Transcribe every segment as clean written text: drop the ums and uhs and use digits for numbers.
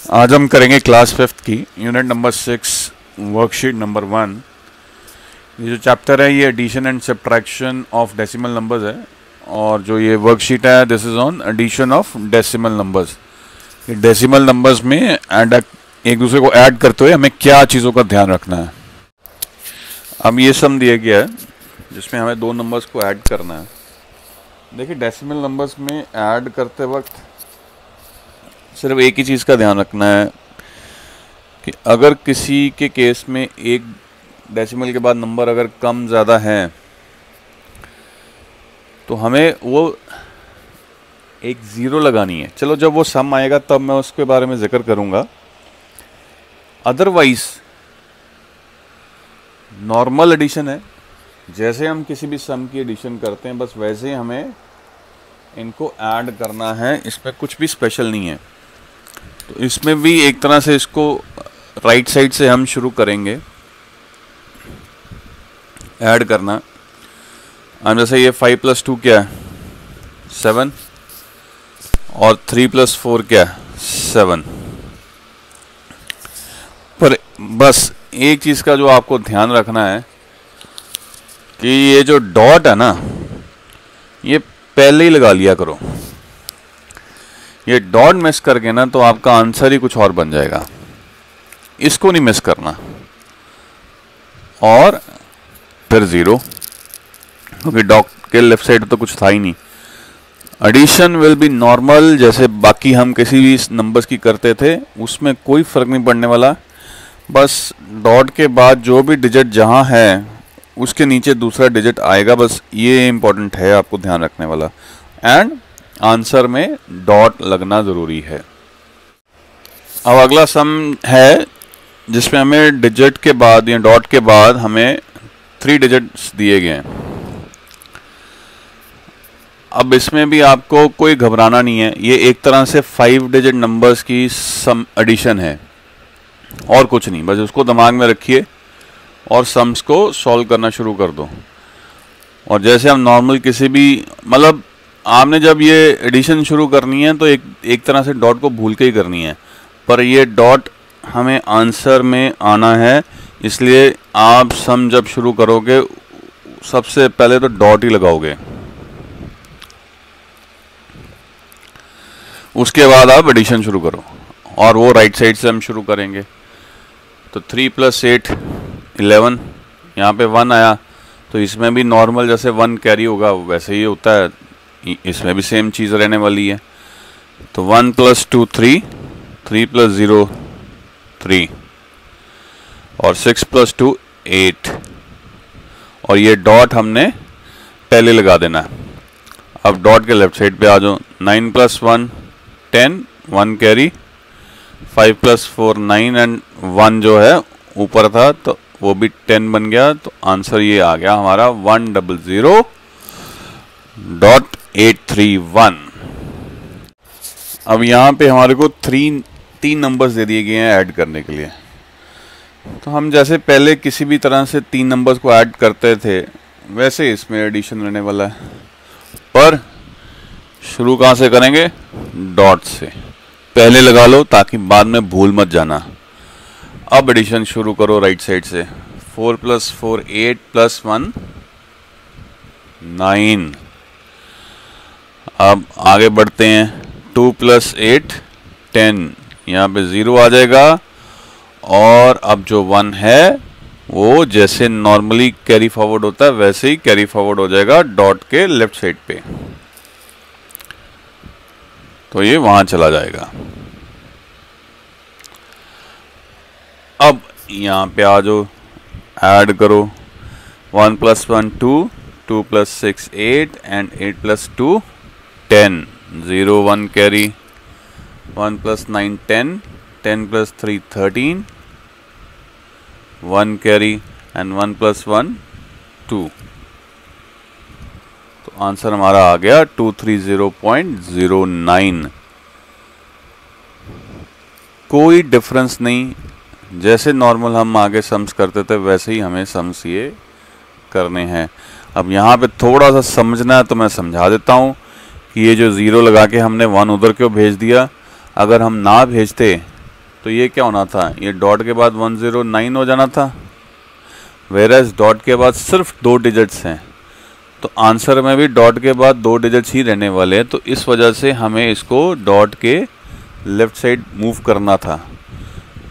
आज हम करेंगे क्लास 5th की यूनिट नंबर 6 वर्कशीट नंबर 1। ये जो चैप्टर है ये addition and subtraction of decimal numbers है, और जो ये वर्कशीट है this is on addition of decimal numbers. ये डेसिमल नंबर्स में एक दूसरे को ऐड करते हुए हमें क्या चीज़ों का ध्यान रखना है। अब ये सम दिया गया है जिसमें हमें दो नंबर्स को ऐड करना है। देखिए डेसिमल नंबर्स में ऐड करते वक्त सिर्फ एक ही चीज़ का ध्यान रखना है कि अगर किसी के केस में एक डेसिमल के बाद नंबर अगर कम ज़्यादा है तो हमें वो एक ज़ीरो लगानी है। चलो जब वो सम आएगा तब मैं उसके बारे में जिक्र करूँगा। अदरवाइज नॉर्मल एडिशन है, जैसे हम किसी भी सम की एडिशन करते हैं बस वैसे ही हमें इनको ऐड करना है, इसमें कुछ भी स्पेशल नहीं है। तो इसमें भी एक तरह से इसको राइट साइड से हम शुरू करेंगे ऐड करना। अब जैसे ये 5 + 2 क्या है 7 और 3 + 4 क्या है 7। पर बस एक चीज़ का जो आपको ध्यान रखना है कि ये जो डॉट है ना ये पहले ही लगा लिया करो। ये डॉट मिस करके ना तो आपका आंसर ही कुछ और बन जाएगा, इसको नहीं मिस करना। और फिर ज़ीरो, क्योंकि डॉट के लेफ्ट साइड तो कुछ था ही नहीं। एडिशन विल बी नॉर्मल, जैसे बाकी हम किसी भी नंबर्स की करते थे उसमें कोई फ़र्क नहीं पड़ने वाला। बस डॉट के बाद जो भी डिजिट जहाँ है उसके नीचे दूसरा डिजिट आएगा, बस ये इम्पोर्टेंट है आपको ध्यान रखने वाला। एंड आंसर में डॉट लगना ज़रूरी है। अब अगला सम है जिसमें हमें डिजिट के बाद या डॉट के बाद हमें 3 डिजिट्स दिए गए हैं। अब इसमें भी आपको कोई घबराना नहीं है, ये एक तरह से 5 डिजिट नंबर्स की सम एडिशन है और कुछ नहीं। बस उसको दिमाग में रखिए और सम्स को सॉल्व करना शुरू कर दो। और जैसे हम नॉर्मल किसी भी मतलब आपने जब ये एडिशन शुरू करनी है तो एक तरह से डॉट को भूल के ही करनी है, पर ये डॉट हमें आंसर में आना है, इसलिए आप सम जब शुरू करोगे सबसे पहले तो डॉट ही लगाओगे, उसके बाद आप एडिशन शुरू करो। और वो राइट साइड से हम शुरू करेंगे। तो 3 + 8 11, यहाँ पे 1 आया तो इसमें भी नॉर्मल जैसे 1 कैरी होगा वैसे ही होता है, इसमें भी सेम चीज़ रहने वाली है। तो 1 + 2 3, 3 + 0 3 और 6 + 2 8, और ये डॉट हमने पहले लगा देना है। अब डॉट के लेफ्ट साइड पे आ जाओ। 9 + 1 10, 1 कैरी, 5 + 4 9 एंड 1 जो है ऊपर था तो वो भी 10 बन गया। तो आंसर ये आ गया हमारा 100.831। अब यहाँ पे हमारे को 3 नंबर्स दे दिए गए हैं ऐड करने के लिए। तो हम जैसे पहले किसी भी तरह से 3 नंबर्स को ऐड करते थे वैसे इसमें एडिशन रहने वाला है, पर शुरू कहाँ से करेंगे? डॉट से। पहले लगा लो ताकि बाद में भूल मत जाना। अब एडिशन शुरू करो राइट साइड से। 4 + 4 8 + 1 9। अब आगे बढ़ते हैं। 2 + 8 10, यहाँ पे 0 आ जाएगा। और अब जो 1 है वो जैसे नॉर्मली कैरी फॉरवर्ड होता है वैसे ही कैरी फॉरवर्ड हो जाएगा डॉट के लेफ्ट साइड पे, तो ये वहां चला जाएगा। अब यहाँ पे आ जाओ, ऐड करो। 1 + 1 2, 2 + 6 8 एंड 8 + 2 10, 0 1 कैरी, 1 + 9 10, 10 + 3 13, 1 कैरी एंड 1 + 1 2। तो आंसर हमारा आ गया 230.09। कोई डिफरेंस नहीं, जैसे नॉर्मल हम आगे सम्स करते थे वैसे ही हमें सम्स ये करने हैं। अब यहाँ पे थोड़ा सा समझना है तो मैं समझा देता हूँ कि ये जो 0 लगा के हमने 1 उधर क्यों भेज दिया। अगर हम ना भेजते तो ये क्या होना था, ये डॉट के बाद 109 हो जाना था, वेरएज डॉट के बाद सिर्फ 2 डिजिट्स हैं, तो आंसर में भी डॉट के बाद 2 डिजिट्स ही रहने वाले हैं। तो इस वजह से हमें इसको डॉट के लेफ़्ट साइड मूव करना था।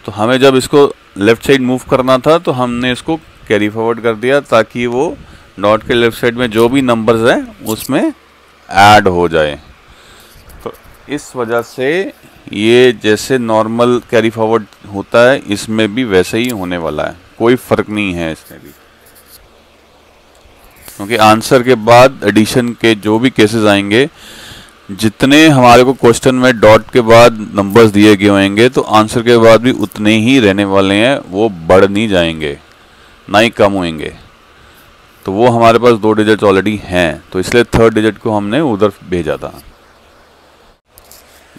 तो हमें जब इसको लेफ़्ट साइड मूव करना था तो हमने इसको कैरी फॉरवर्ड कर दिया ताकि वो डॉट के लेफ़्ट साइड में जो भी नंबर्स हैं उसमें ऐड हो जाए। तो इस वजह से ये जैसे नॉर्मल कैरी फॉरवर्ड होता है इसमें भी वैसे ही होने वाला है, कोई फ़र्क नहीं है इसमें भी, क्योंकि आंसर के बाद एडिशन के जो भी केसेस आएंगे, जितने हमारे को क्वेश्चन में डॉट के बाद नंबर्स दिए गए होंगे तो आंसर के बाद भी उतने ही रहने वाले हैं, वो बढ़ नहीं जाएंगे ना ही कम होंगे। तो वो हमारे पास 2 डिजिट ऑलरेडी हैं, तो इसलिए 3rd डिजिट को हमने उधर भेजा था।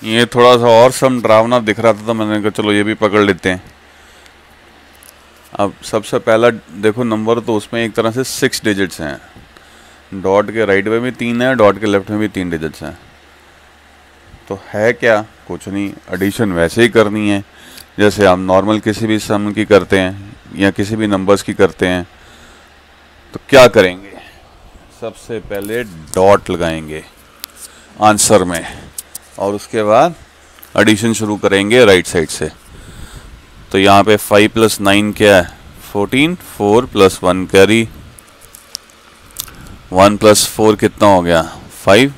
ये थोड़ा सा और सम डरावना दिख रहा था तो मैंने कहा चलो ये भी पकड़ लेते हैं। अब सबसे पहला देखो नंबर, तो उसमें एक तरह से 6 डिजिट्स हैं, डॉट के राइट में भी 3 है, डॉट के लेफ्ट में भी 3 डिजिट्स हैं। तो है क्या, कुछ नहीं, एडिशन वैसे ही करनी है जैसे हम नॉर्मल किसी भी सम की करते हैं या किसी भी नंबर्स की करते हैं। तो क्या करेंगे, सबसे पहले डॉट लगाएंगे आंसर में और उसके बाद एडिशन शुरू करेंगे राइट साइड से। तो यहाँ पे 5 + 9 क्या है 14, 4 + 1 कैरी, 1 + 4 कितना हो गया 5,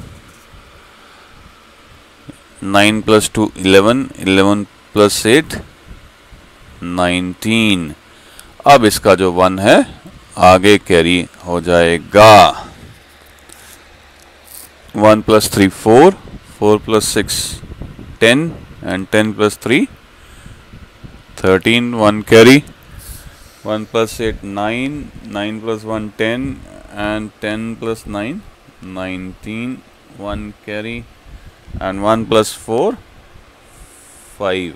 9 + 2 11, 11 + 8 19। अब इसका जो 1 है आगे कैरी हो जाएगा। 1 + 3 4, 4 + 6 10 and 10 + 3 13, 1 carry, 1 + 8 9, 9 + 1 10 and 10 + 9 19, 1 carry and 1 + 4 5।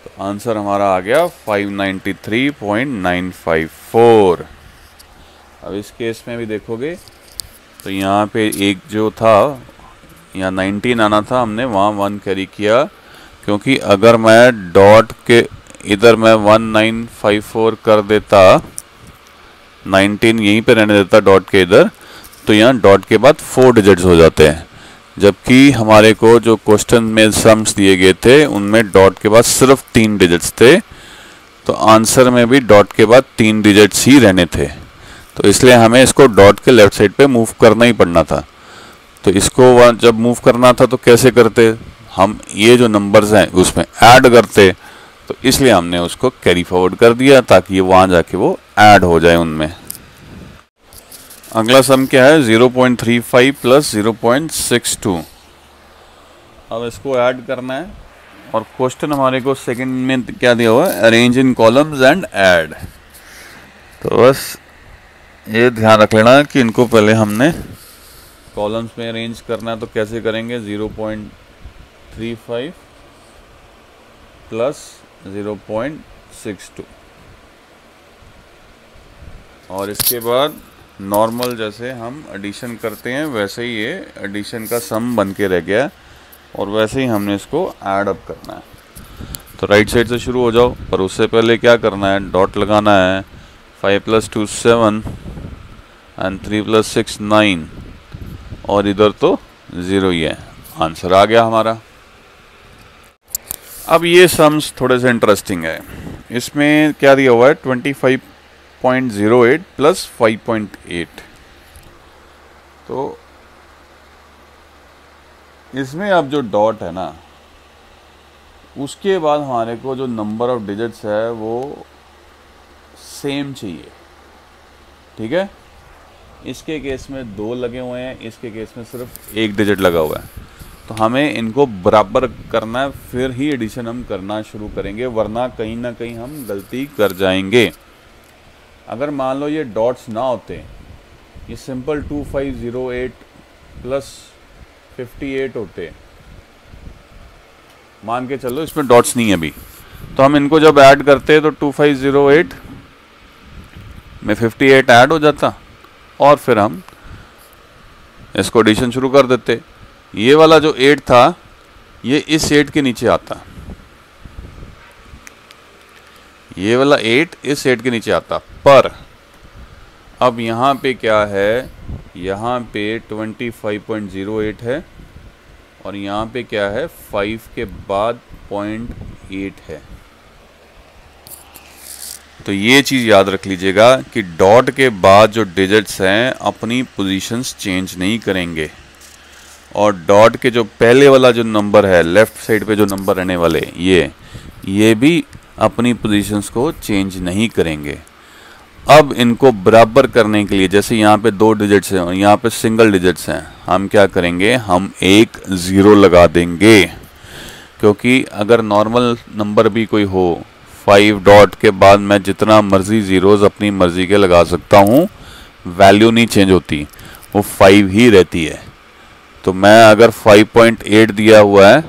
तो आंसर हमारा आ गया 593.954। अब इस केस में भी देखोगे तो यहाँ पे एक जो था यहाँ 19 आना था, हमने वहाँ 1 कैरी किया, क्योंकि अगर मैं डॉट के इधर मैं 1954 कर देता, 19 यहीं पे रहने देता डॉट के इधर, तो यहाँ डॉट के बाद 4 डिजिट्स हो जाते हैं, जबकि हमारे को जो क्वेश्चन में सम्स दिए गए थे उनमें डॉट के बाद सिर्फ 3 डिजिट्स थे। तो आंसर में भी डॉट के बाद 3 डिजिट्स ही रहने थे, तो इसलिए हमें इसको डॉट के लेफ्ट साइड पे मूव करना ही पड़ना था। तो इसको जब मूव करना था तो कैसे करते, हम ये जो नंबर्स हैं उसमें ऐड करते, तो इसलिए हमने उसको कैरी फॉरवर्ड कर दिया ताकि ये वहाँ जाके वो ऐड हो जाए उनमें। अगला सम क्या है 0.35 + 0.62। अब इसको ऐड करना है और क्वेश्चन हमारे को सेकंड में क्या दिया हुआ है, arrange in columns and add. तो बस ये ध्यान रख लेना कि इनको पहले हमने कॉलम्स में अरेंज करना है। तो कैसे करेंगे, 0.35 + 0.62 और इसके बाद नॉर्मल जैसे हम एडिशन करते हैं वैसे ही ये एडिशन का सम बन के रह गया और वैसे ही हमने इसको ऐड अप करना है। तो राइट साइड से शुरू हो जाओ, पर उससे पहले क्या करना है, डॉट लगाना है। 5 + 2 7 एंड 3 + 6 9 और इधर तो 0 ही है, आंसर आ गया हमारा। अब ये सम्स थोड़े से इंटरेस्टिंग है, इसमें क्या दिया हुआ है 25.08 + 5.8। तो इसमें अब जो डॉट है ना, उसके बाद हमारे को जो नंबर ऑफ डिजिट्स है वो सेम चाहिए, ठीक है। इसके केस में 2 लगे हुए हैं, इसके केस में सिर्फ 1 डिजिट लगा हुआ है। तो हमें इनको बराबर करना है, फिर ही एडिशन हम करना शुरू करेंगे, वरना कहीं ना कहीं हम गलती कर जाएंगे। अगर मान लो ये डॉट्स ना होते, ये सिंपल 2508 + 58 होते, मान के चलो इसमें डॉट्स नहीं है अभी, तो हम इनको जब ऐड करते तो 2508 में 58 ऐड हो जाता और फिर हम इसको एडिशन शुरू कर देते। ये वाला जो 8 था ये इस 8 के नीचे आता, ये वाला 8 इस 8 के नीचे आता, पर अब यहाँ पे क्या है, यहाँ पे 25.08 है और यहाँ पे क्या है 5 के बाद 0.8 है। तो ये चीज़ याद रख लीजिएगा कि डॉट के बाद जो डिजिट्स हैं अपनी पोजीशंस चेंज नहीं करेंगे, और डॉट के जो पहले वाला जो नंबर है लेफ़्ट साइड पे जो नंबर रहने वाले ये भी अपनी पोजीशंस को चेंज नहीं करेंगे। अब इनको बराबर करने के लिए, जैसे यहाँ पे 2 डिजिट्स हैं और यहाँ पे सिंगल डिजिट्स हैं, हम क्या करेंगे, हम एक 0 लगा देंगे। क्योंकि अगर नॉर्मल नंबर भी कोई हो, 5 डॉट के बाद मैं जितना मर्जी ज़ीरोज़ अपनी मर्ज़ी के लगा सकता हूँ, वैल्यू नहीं चेंज होती, वो 5 ही रहती है। तो मैं अगर 5.8 दिया हुआ है,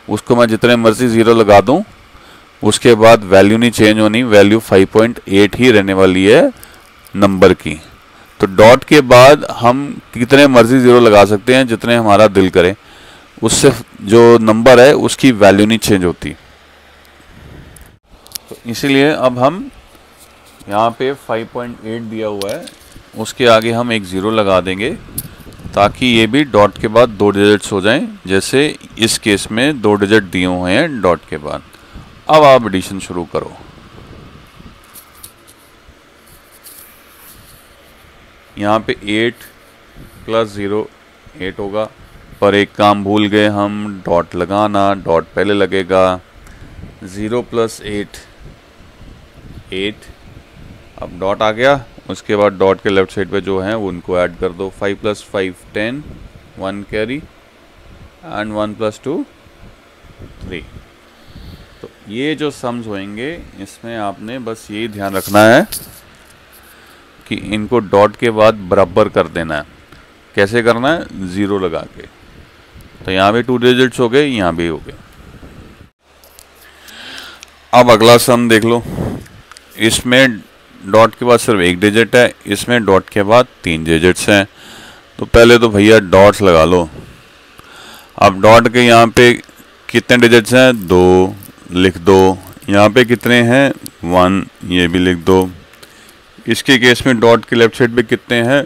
उसको मैं जितने मर्जी 0 लगा दूँ, उसके बाद वैल्यू नहीं चेंज होनी, वैल्यू 5.8 ही रहने वाली है नंबर की। तो डॉट के बाद हम कितने मर्जी 0 लगा सकते हैं, जितने हमारा दिल करे, उससे जो नंबर है उसकी वैल्यू नहीं चेंज होती। तो इसीलिए अब हम यहाँ पे 5.8 दिया हुआ है, उसके आगे हम एक 0 लगा देंगे, ताकि ये भी डॉट के बाद 2 डिजिट्स हो जाएं, जैसे इस केस में 2 डिजिट दिए हुए हैं डॉट के बाद। अब आप एडिशन शुरू करो। यहाँ पे 8 + 0 8 होगा, पर एक काम भूल गए हम, डॉट लगाना, डॉट पहले लगेगा। 0 + 8 8, अब डॉट आ गया, उसके बाद डॉट के लेफ्ट साइड पे जो है उनको ऐड कर दो। 5 + 5 10, 1 कैरी एंड 1 + 2 3। तो ये जो सम्स होंगे इसमें आपने बस यही ध्यान रखना है कि इनको डॉट के बाद बराबर कर देना है। कैसे करना है, 0 लगा के। तो यहाँ भी 2 डिजिट्स हो गए, यहाँ भी हो गए। अब अगला सम देख लो, इसमें डॉट के बाद सिर्फ 1 डिजिट है, इसमें डॉट के बाद 3 डिजिट्स हैं। तो पहले तो भैया डॉट्स लगा लो। अब डॉट के यहाँ पे कितने डिजिट्स हैं, 2 लिख दो। यहाँ पे कितने हैं, 1, ये भी लिख दो। इसके केस में डॉट के लेफ्ट साइड पे कितने हैं,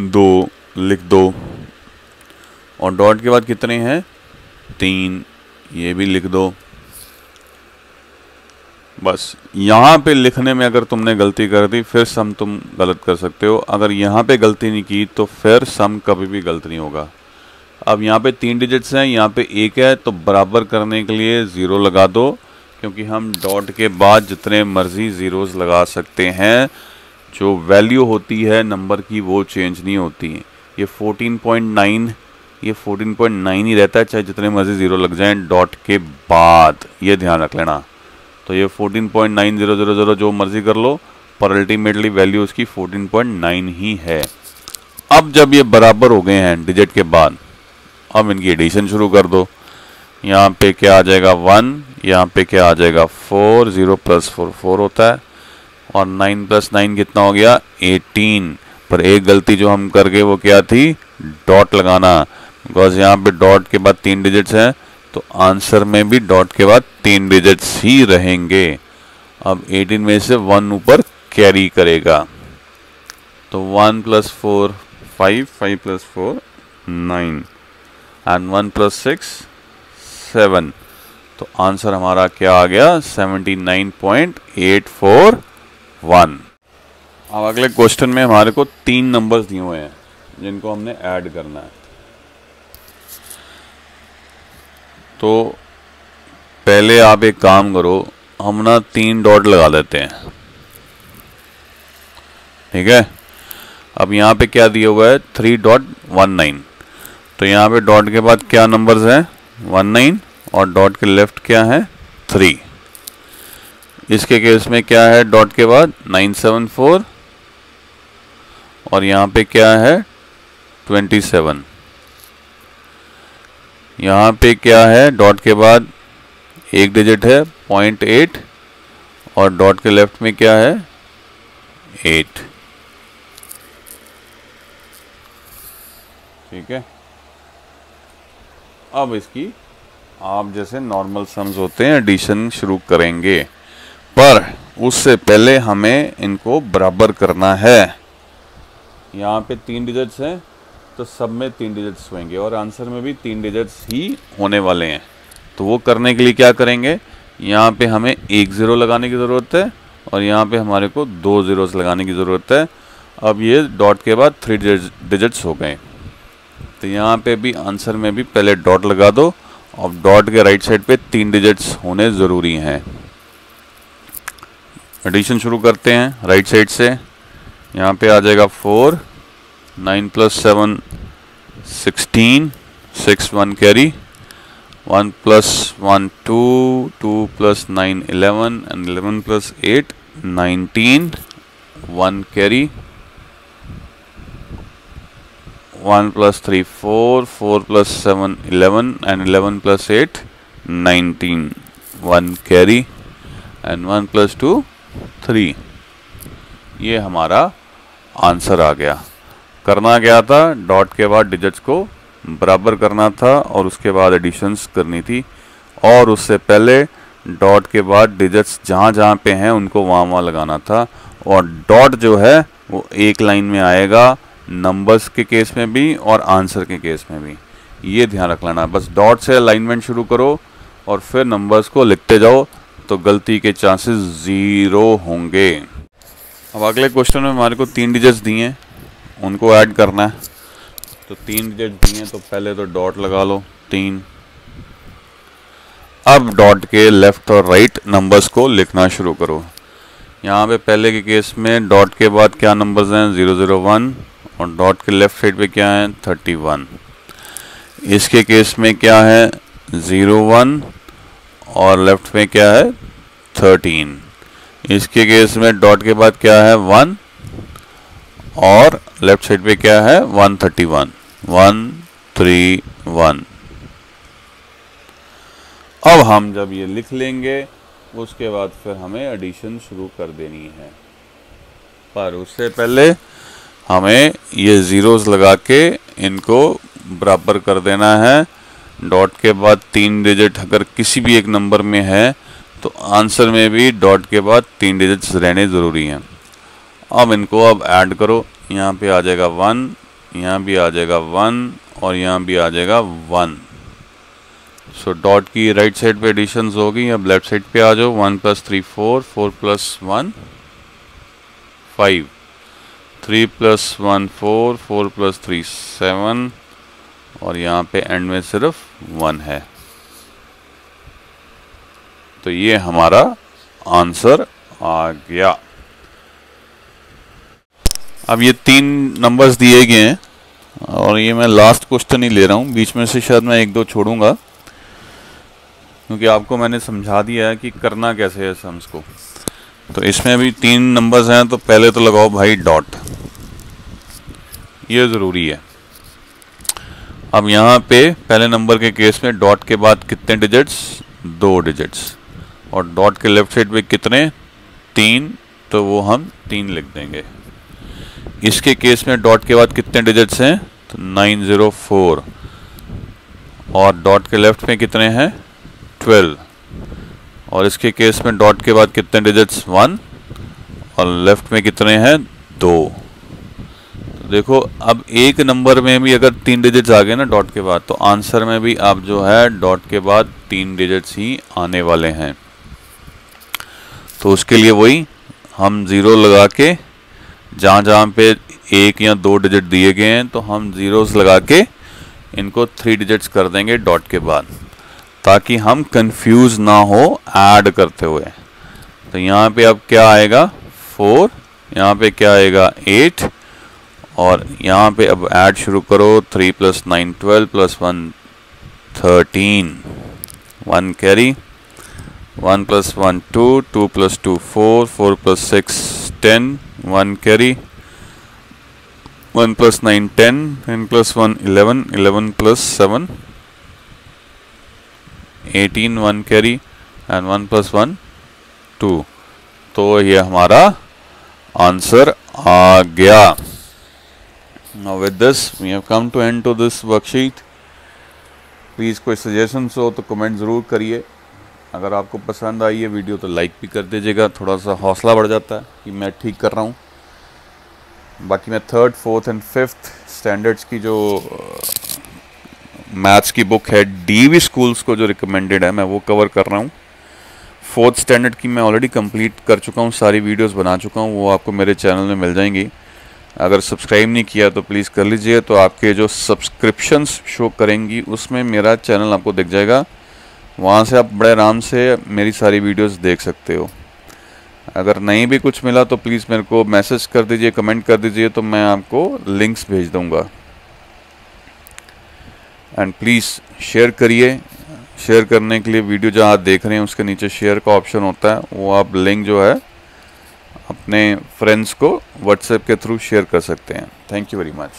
2 लिख दो। और डॉट के बाद कितने हैं, 3, ये भी लिख दो। बस यहाँ पे लिखने में अगर तुमने गलती कर दी, फिर सम तुम गलत कर सकते हो। अगर यहाँ पे गलती नहीं की तो फिर सम कभी भी गलत नहीं होगा। अब यहाँ पे 3 डिजिट्स हैं, यहाँ पे 1 है, तो बराबर करने के लिए 0 लगा दो, क्योंकि हम डॉट के बाद जितने मर्जी ज़ीरोज़ लगा सकते हैं। जो वैल्यू होती है नंबर की वो चेंज नहीं होती। ये 14.9 ये 14.9 ही रहता है, चाहे जितने मर्जी 0 लग जाएं डॉट के बाद, ये ध्यान रख लेना। तो ये 14.9000 जो मर्जी कर लो, पर अल्टीमेटली वैल्यू उसकी 14.9 ही है। अब जब ये बराबर हो गए हैं डिजिट के बाद, अब इनकी एडिशन शुरू कर दो। यहाँ पे क्या आ जाएगा, 1, यहाँ पे क्या आ जाएगा, 4, 0 + 4 4 होता है, और 9 + 9 कितना हो गया, 18। पर एक गलती जो हम कर गए वो क्या थी, डॉट लगाना। बिकॉज यहाँ पे डॉट के बाद 3 डिजिट्स हैं, तो आंसर में भी डॉट के बाद 3 डिजिट्स ही रहेंगे। अब 18 में से 1 ऊपर कैरी करेगा, तो 1 + 4 5, 5 + 4 9 एंड 1 + 6 7। तो आंसर हमारा क्या आ गया, 79.841। अब अगले क्वेश्चन में हमारे को 3 नंबर्स दिए हुए हैं जिनको हमने ऐड करना है। तो पहले आप एक काम करो, हम ना 3 डॉट लगा देते हैं, ठीक है। अब यहाँ पे क्या दिया हुआ है, 3.19। तो यहाँ पे डॉट के बाद क्या नंबर्स हैं, 19, और डॉट के लेफ्ट क्या है, 3। इसके केस में क्या है, डॉट के बाद 974, और यहाँ पे क्या है, 27। यहाँ पे क्या है, डॉट के बाद 1 डिजिट है, 0.8, और डॉट के लेफ्ट में क्या है, 8। ठीक है। अब इसकी आप जैसे नॉर्मल सम्स होते हैं एडिशन शुरू करेंगे। पर उससे पहले हमें इनको बराबर करना है। यहाँ पे 3 डिजिट्स हैं तो सब में 3 डिजिट्स होंगे और आंसर में भी 3 डिजिट्स ही होने वाले हैं। तो वो करने के लिए क्या करेंगे, यहाँ पे हमें एक ज़ीरो लगाने की ज़रूरत है और यहाँ पे हमारे को 2 ज़ीरोस लगाने की ज़रूरत है। अब ये डॉट के बाद 3 डिजिट्स हो गए। तो यहाँ पे भी आंसर में भी पहले डॉट लगा दो और डॉट के राइट साइड पे 3 डिजिट्स होने ज़रूरी हैं। एडिशन शुरू करते हैं राइट साइड से। यहाँ पे आ जाएगा 4, 9 + 7 16, 6 1 carry, 1 + 1 2, 2 + 9 11 and 11 + 8 19, 1 carry, 1 + 3 4, 4 + 7 11 and 11 + 8 19, 1 carry and 1 + 2 3। ये हमारा आंसर आ गया। करना क्या था, डॉट के बाद डिजिट्स को बराबर करना था और उसके बाद एडिशंस करनी थी और उससे पहले डॉट के बाद डिजिट्स जहाँ जहाँ पे हैं उनको वहाँ वहाँ लगाना था। और डॉट जो है वो एक लाइन में आएगा नंबर्स के केस में भी और आंसर के केस में भी, ये ध्यान रख लेना। बस डॉट से अलाइनमेंट शुरू करो और फिर नंबर्स को लिखते जाओ तो गलती के चांसेस 0 होंगे। अब अगले क्वेश्चन में हमारे को 3 डिजिट्स दिए हैं, उनको ऐड करना है। तो 3 डिजिट दिए हैं तो पहले तो डॉट लगा लो 3। अब डॉट के लेफ्ट और राइट नंबर्स को लिखना शुरू करो। यहाँ पे पहले के केस में डॉट के बाद क्या नंबर्स हैं, 0 0 1 और डॉट के लेफ्ट साइड पे क्या है 31। इसके केस में क्या है 0 1 और लेफ्ट में क्या है 13। इसके केस में डॉट के बाद क्या है 1 और लेफ्ट साइड पे क्या है 131, 1 3 1। अब हम जब ये लिख लेंगे उसके बाद फिर हमें एडिशन शुरू कर देनी है, पर उससे पहले हमें ये ज़ीरोस लगा के इनको बराबर कर देना है। डॉट के बाद 3 डिजिट अगर किसी भी एक नंबर में है तो आंसर में भी डॉट के बाद 3 डिजिट्स रहने ज़रूरी हैं। अब इनको अब ऐड करो, यहाँ पे आ जाएगा 1, यहाँ भी आ जाएगा 1 और यहाँ भी आ जाएगा 1। सो डॉट की राइट साइड पे एडिशंस होगी। अब लेफ्ट साइड पे आ जाओ, 1 + 3 4, 4 + 1 5, 3 + 1 4, 4 + 3 7 और यहाँ पे एंड में सिर्फ 1 है। तो ये हमारा आंसर आ गया। अब ये 3 नंबर्स दिए गए हैं और ये मैं लास्ट क्वेश्चन ही ले रहा हूँ, बीच में से शायद मैं 1 2 छोड़ूंगा क्योंकि आपको मैंने समझा दिया है कि करना कैसे है सम्स को। तो इसमें भी 3 नंबर्स हैं तो पहले तो लगाओ भाई डॉट, ये ज़रूरी है। अब यहाँ पे पहले नंबर के केस में डॉट के बाद कितने डिजिट्स, 2 डिजिट्स और डॉट के लेफ्ट साइड पे कितने 3, तो वो हम 3 लिख देंगे। इसके केस में डॉट के बाद कितने डिजिट्स हैं, तो 904 और डॉट के लेफ्ट में कितने हैं 12 और इसके केस में डॉट के बाद कितने डिजिट्स 1 और लेफ्ट में कितने हैं 2। तो देखो अब एक नंबर में भी अगर 3 डिजिट्स आ गए ना डॉट के बाद, तो आंसर में भी आप जो है डॉट के बाद 3 डिजिट्स ही आने वाले हैं। तो उसके लिए वही हम 0 लगा के जहाँ जहाँ पे 1 या 2 डिजिट दिए गए हैं तो हम ज़ीरोस लगा के इनको 3 डिजिट्स कर देंगे डॉट के बाद, ताकि हम कंफ्यूज ना हो ऐड करते हुए। तो यहाँ पे अब क्या आएगा 4, यहाँ पे क्या आएगा 8 और यहाँ पे अब ऐड शुरू करो 3 + 9 12 + 1 13, 1 कैरी, 1 + 1 2, 2 + 2 4, 4 + 6 10, 1 कैरी, 1 + 9 10, 10 + 1 11, 11 + 7 18, 1 कैरी एंड 1 + 1 2। तो ये हमारा आंसर आ गया। Now with this we have come to end to this worksheet. Please कोई सजेशंस हो तो कमेंट ज़रूर करिए अगर आपको पसंद आई है वीडियो तो लाइक भी कर दीजिएगा, थोड़ा सा हौसला बढ़ जाता है कि मैं ठीक कर रहा हूँ। बाकी मैं 3rd, 4th and 5th standards की जो मैथ्स की बुक है डीवी स्कूल्स को जो रिकमेंडेड है मैं वो कवर कर रहा हूँ। 4th स्टैंडर्ड की मैं ऑलरेडी कंप्लीट कर चुका हूँ, सारी वीडियोस बना चुका हूँ, वो आपको मेरे चैनल में मिल जाएंगी। अगर सब्सक्राइब नहीं किया तो प्लीज़ कर लीजिए, तो आपके जो सब्सक्रिप्शंस शो करेंगी उसमें मेरा चैनल आपको दिख जाएगा, वहाँ से आप बड़े आराम से मेरी सारी वीडियोस देख सकते हो। अगर नहीं भी कुछ मिला तो प्लीज़ मेरे को मैसेज कर दीजिए, कमेंट कर दीजिए, तो मैं आपको लिंक्स भेज दूँगा। एंड प्लीज़ शेयर करिए। शेयर करने के लिए वीडियो जहाँ आप देख रहे हैं उसके नीचे शेयर का ऑप्शन होता है, वो आप लिंक जो है अपने फ्रेंड्स को व्हाट्सएप के थ्रू शेयर कर सकते हैं। Thank you very much.